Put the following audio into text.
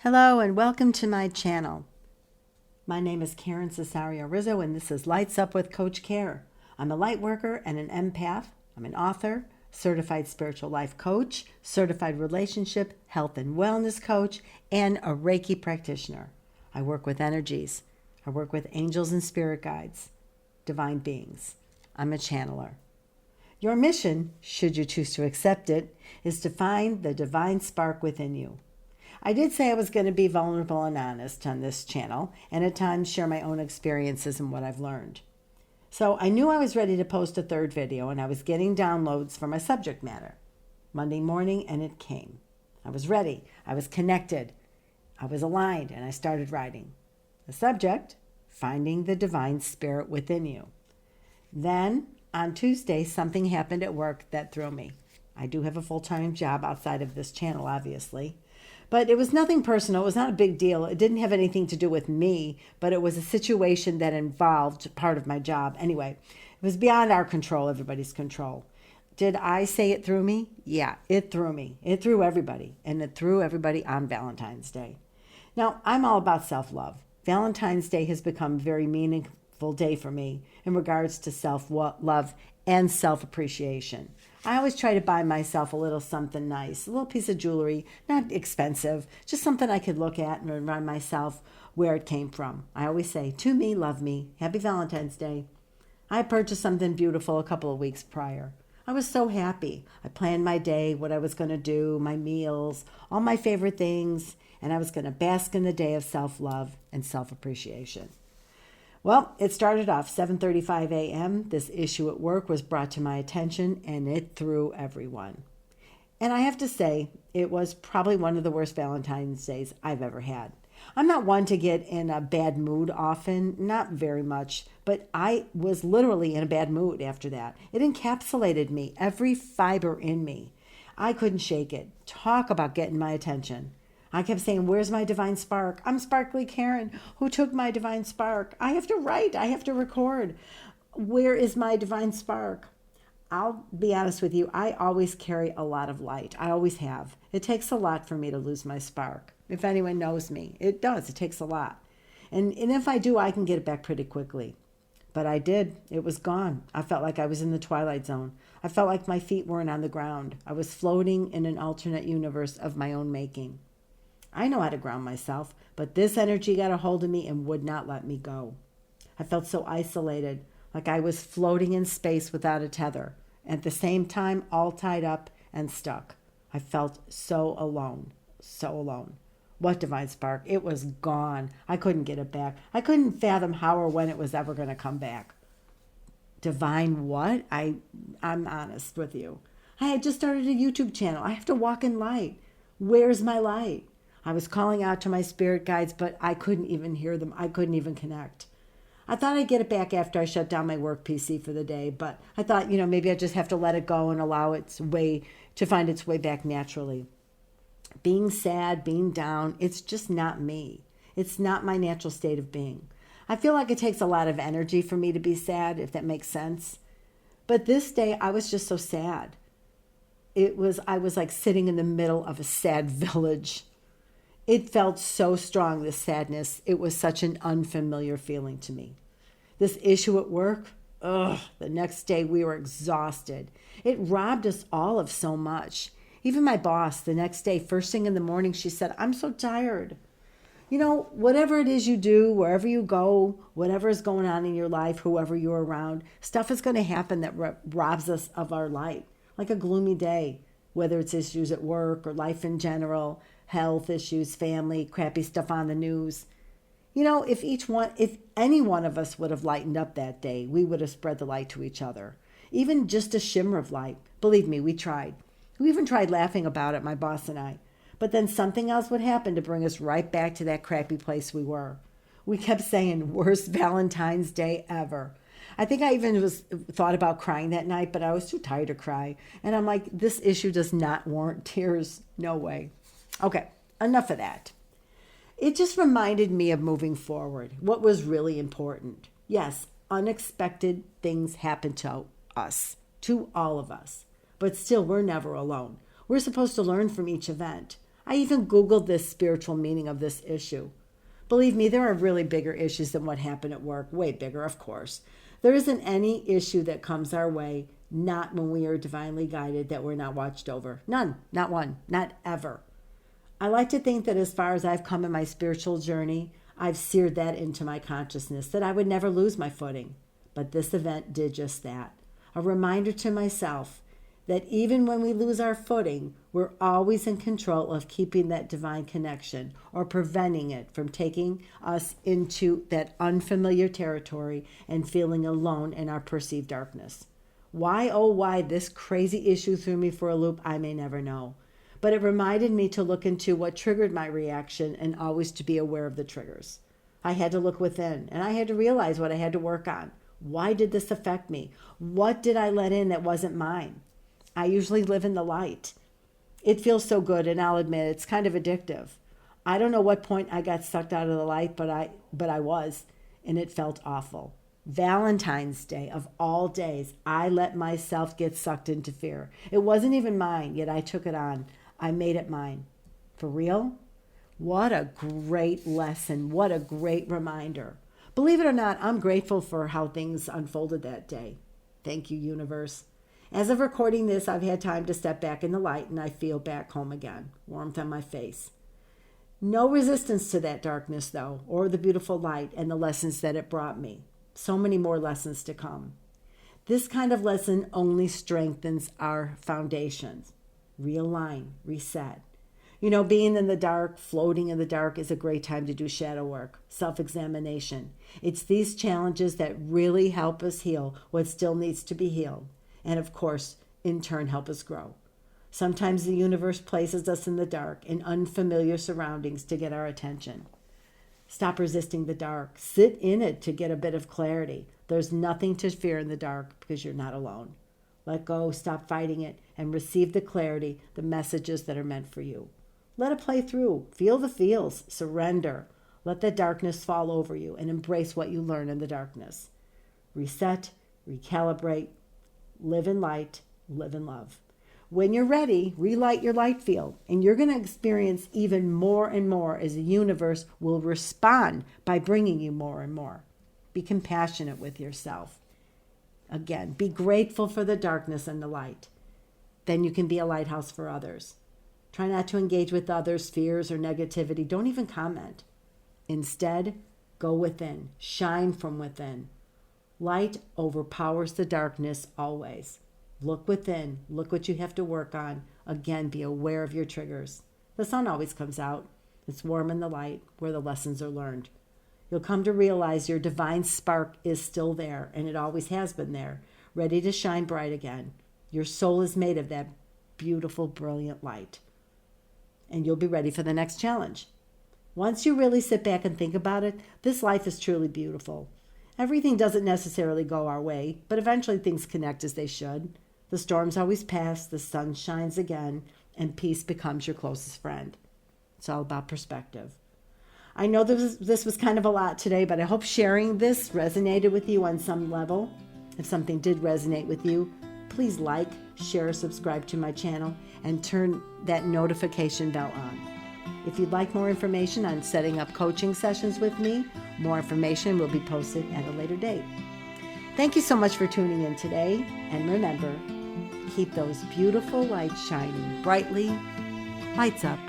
Hello and welcome to my channel. My name is Karen Cesario Rizzo and this is Lights Up with Coach Care. I'm a light worker and an empath. I'm an author, certified spiritual life coach, certified relationship, health and wellness coach, and a Reiki practitioner. I work with energies. I work with angels and spirit guides, divine beings. I'm a channeler. Your mission, should you choose to accept it, is to find the divine spark within you. I did say I was going to be vulnerable and honest on this channel and at times share my own experiences and what I've learned. So I knew I was ready to post a third video and I was getting downloads for my subject matter. Monday morning and it came. I was ready. I was connected. I was aligned and I started writing. The subject, finding the divine spirit within you. Then on Tuesday, something happened at work that threw me. I do have a full-time job outside of this channel, obviously. But it was nothing personal. It was not a big deal. It didn't have anything to do with me, but it was a situation that involved part of my job. Anyway, it was beyond our control, everybody's control. Did I say it threw me? Yeah, it threw me. It threw everybody, and it threw everybody on Valentine's Day. Now, I'm all about self-love. Valentine's Day has become a very meaningful day for me in regards to self-love and self-appreciation. I always try to buy myself a little something nice, a little piece of jewelry, not expensive, just something I could look at and remind myself where it came from. I always say, to me, love me, happy Valentine's Day. I purchased something beautiful a couple of weeks prior. I was so happy. I planned my day, what I was going to do, my meals, all my favorite things, and I was going to bask in the day of self-love and self-appreciation. Well, it started off 7:35 a.m. This issue at work was brought to my attention and it threw everyone. And I have to say, it was probably one of the worst Valentine's Days I've ever had. I'm not one to get in a bad mood often, not very much, but I was literally in a bad mood after that. It encapsulated me, every fiber in me. I couldn't shake it. Talk about getting my attention. I kept saying, where's my divine spark? I'm Sparkly Karen. Who took my divine spark? I have to write. I have to record. Where is my divine spark? I'll be honest with you. I always carry a lot of light. I always have. It takes a lot for me to lose my spark. If anyone knows me, it does. It takes a lot. And if I do, I can get it back pretty quickly. But I did. It was gone. I felt like I was in the twilight zone. I felt like my feet weren't on the ground. I was floating in an alternate universe of my own making. I know how to ground myself, but this energy got a hold of me and would not let me go. I felt so isolated, like I was floating in space without a tether, at the same time all tied up and stuck. I felt so alone, so alone. What divine spark? It was gone. I couldn't get it back. I couldn't fathom how or when it was ever going to come back. Divine what? I'm honest with you. I had just started a YouTube channel. I have to walk in light. Where's my light? I was calling out to my spirit guides, but I couldn't even hear them. I couldn't even connect. I thought I'd get it back after I shut down my work PC for the day, but I thought, maybe I just have to let it go and allow its way to find its way back naturally. Being sad, being down, it's just not me. It's not my natural state of being. I feel like it takes a lot of energy for me to be sad, if that makes sense. But this day, I was just so sad. I was like sitting in the middle of a sad village. It felt so strong, this sadness. It was such an unfamiliar feeling to me. This issue at work, the next day we were exhausted. It robbed us all of so much. Even my boss, the next day, first thing in the morning, she said, I'm so tired. Whatever it is you do, wherever you go, whatever is going on in your life, whoever you're around, stuff is going to happen that robs us of our light, like a gloomy day, whether it's issues at work or life in general, health issues, family, crappy stuff on the news. If any one of us would have lightened up that day, we would have spread the light to each other. Even just a shimmer of light. Believe me, we tried. We even tried laughing about it, my boss and I. But then something else would happen to bring us right back to that crappy place we were. We kept saying, worst Valentine's Day ever. I think I even thought about crying that night, but I was too tired to cry. And I'm like, this issue does not warrant tears. No way. Okay, enough of that. It just reminded me of moving forward, what was really important. Yes, unexpected things happen to us, to all of us. But still, we're never alone. We're supposed to learn from each event. I even Googled this spiritual meaning of this issue. Believe me, there are really bigger issues than what happened at work. Way bigger, of course. There isn't any issue that comes our way, not when we are divinely guided, that we're not watched over. None. Not one. Not ever. I like to think that as far as I've come in my spiritual journey, I've seared that into my consciousness, that I would never lose my footing. But this event did just that. A reminder to myself that even when we lose our footing, we're always in control of keeping that divine connection or preventing it from taking us into that unfamiliar territory and feeling alone in our perceived darkness. Why, oh why, this crazy issue threw me for a loop, I may never know. But it reminded me to look into what triggered my reaction and always to be aware of the triggers. I had to look within, and I had to realize what I had to work on. Why did this affect me? What did I let in that wasn't mine? I usually live in the light. It feels so good, and I'll admit it's kind of addictive. I don't know what point I got sucked out of the light, but I was, and it felt awful. Valentine's Day, of all days, I let myself get sucked into fear. It wasn't even mine, yet I took it on. I made it mine. For real? What a great lesson. What a great reminder. Believe it or not, I'm grateful for how things unfolded that day. Thank you, universe. As of recording this, I've had time to step back in the light, and I feel back home again, warmth on my face. No resistance to that darkness, though, or the beautiful light and the lessons that it brought me. So many more lessons to come. This kind of lesson only strengthens our foundations. Realign, reset. You know, being in the dark, floating in the dark is a great time to do shadow work, self-examination. It's these challenges that really help us heal what still needs to be healed. And of course, in turn, help us grow. Sometimes the universe places us in the dark, in unfamiliar surroundings to get our attention. Stop resisting the dark. Sit in it to get a bit of clarity. There's nothing to fear in the dark because you're not alone. Let go, stop fighting it, and receive the clarity, the messages that are meant for you. Let it play through. Feel the feels. Surrender. Let the darkness fall over you and embrace what you learn in the darkness. Reset, recalibrate, live in light, live in love. When you're ready, relight your light field, and you're going to experience even more and more as the universe will respond by bringing you more and more. Be compassionate with yourself. Again, be grateful for the darkness and the light. Then you can be a lighthouse for others. Try not to engage with others' fears or negativity. Don't even comment. Instead, go within. Shine from within. Light overpowers the darkness always. Look within. Look what you have to work on. Again, be aware of your triggers. The sun always comes out. It's warm in the light where the lessons are learned. You'll come to realize your divine spark is still there, and it always has been there, ready to shine bright again. Your soul is made of that beautiful, brilliant light. And you'll be ready for the next challenge. Once you really sit back and think about it, this life is truly beautiful. Everything doesn't necessarily go our way, but eventually things connect as they should. The storms always pass, the sun shines again, and peace becomes your closest friend. It's all about perspective. I know this was kind of a lot today, but I hope sharing this resonated with you on some level. If something did resonate with you, please like, share, subscribe to my channel, and turn that notification bell on. If you'd like more information on setting up coaching sessions with me, more information will be posted at a later date. Thank you so much for tuning in today, and remember, keep those beautiful lights shining brightly. Lights up.